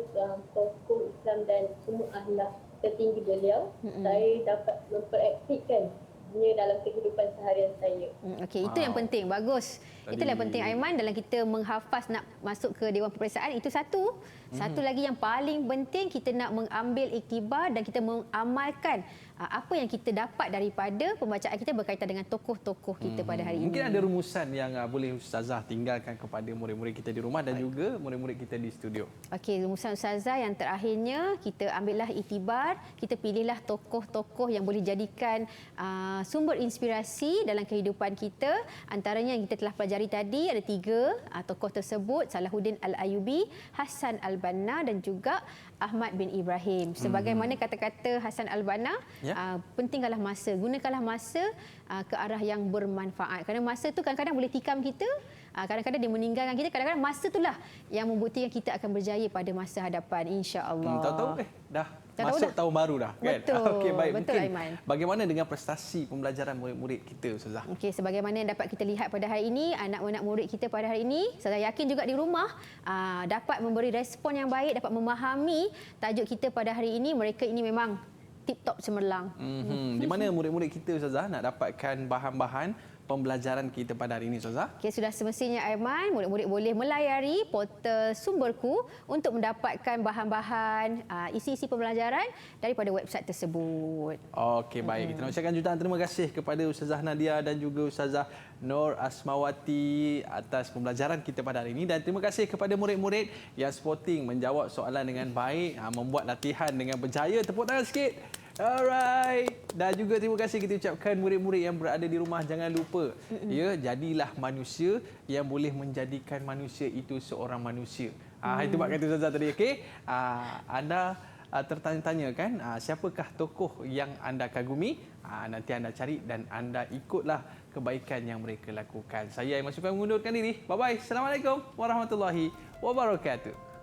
tokoh Islam dan semua akhlak tertinggi beliau, saya dapat mempraktikkan dalam kehidupan seharian saya. Okey, itu yang penting. Bagus. Itulah yang penting Aiman dalam kita menghafaz nak masuk ke Dewan Peperiksaan. Itu satu. Satu lagi yang paling penting, kita nak mengambil iktibar dan kita mengamalkan apa yang kita dapat daripada pembacaan kita berkaitan dengan tokoh-tokoh kita pada hari ini. Mungkin ada rumusan yang boleh Ustazah tinggalkan kepada murid-murid kita di rumah dan juga murid-murid kita di studio. Okey, rumusan Ustazah yang terakhirnya, kita ambillah iktibar, kita pilihlah tokoh-tokoh yang boleh jadikan sumber inspirasi dalam kehidupan kita. Antaranya yang kita telah pelajari tadi, ada 3 tokoh tersebut, Salahuddin Al-Ayyubi, Hasan Al-Banna dan juga Ahmad bin Ibrahim. Sebagaimana kata-kata Hasan Al-Banna, pentingkanlah masa, gunakanlah masa ke arah yang bermanfaat. Kerana masa tu kadang-kadang boleh tikam kita, kadang-kadang dia meninggalkan kita, kadang-kadang masa itulah yang membuktikan kita akan berjaya pada masa hadapan, insya-Allah. Tahu-tahu dah masuk tahun baru dah kan. Betul. Okey, baik. Betul, mungkin Aiman. bagaimana dengan prestasi pembelajaran murid-murid kita Ustazah? Okey, sebagaimana yang dapat kita lihat pada hari ini, anak-anak murid kita pada hari ini, saya yakin juga di rumah dapat memberi respon yang baik, dapat memahami tajuk kita pada hari ini. Mereka ini memang tip-top cemerlang. Di mana murid-murid kita Ustazah nak dapatkan bahan-bahan pembelajaran kita pada hari ini, Ustazah? Okey, sudah semestinya Aiman, murid-murid boleh melayari portal Sumberku untuk mendapatkan bahan-bahan isi-isi pembelajaran daripada website tersebut. Okey, baik. Kita nak ucapkan jutaan terima kasih kepada Ustazah Nadia dan juga Ustazah Nur Asmawati atas pembelajaran kita pada hari ini, dan terima kasih kepada murid-murid yang sporting menjawab soalan dengan baik, membuat latihan dengan berjaya. Tepuk tangan sikit. Alright. Dan juga terima kasih kita ucapkan murid-murid yang berada di rumah, jangan lupa ya, jadilah manusia yang boleh menjadikan manusia itu seorang manusia. Itu bab kata Ustazah tadi, okey. Anda tertanya-tanya kan, siapakah tokoh yang anda kagumi? Nanti anda cari dan anda ikutlah kebaikan yang mereka lakukan. Saya Aiman Sufian mengundurkan diri. Bye bye. Assalamualaikum warahmatullahi wabarakatuh.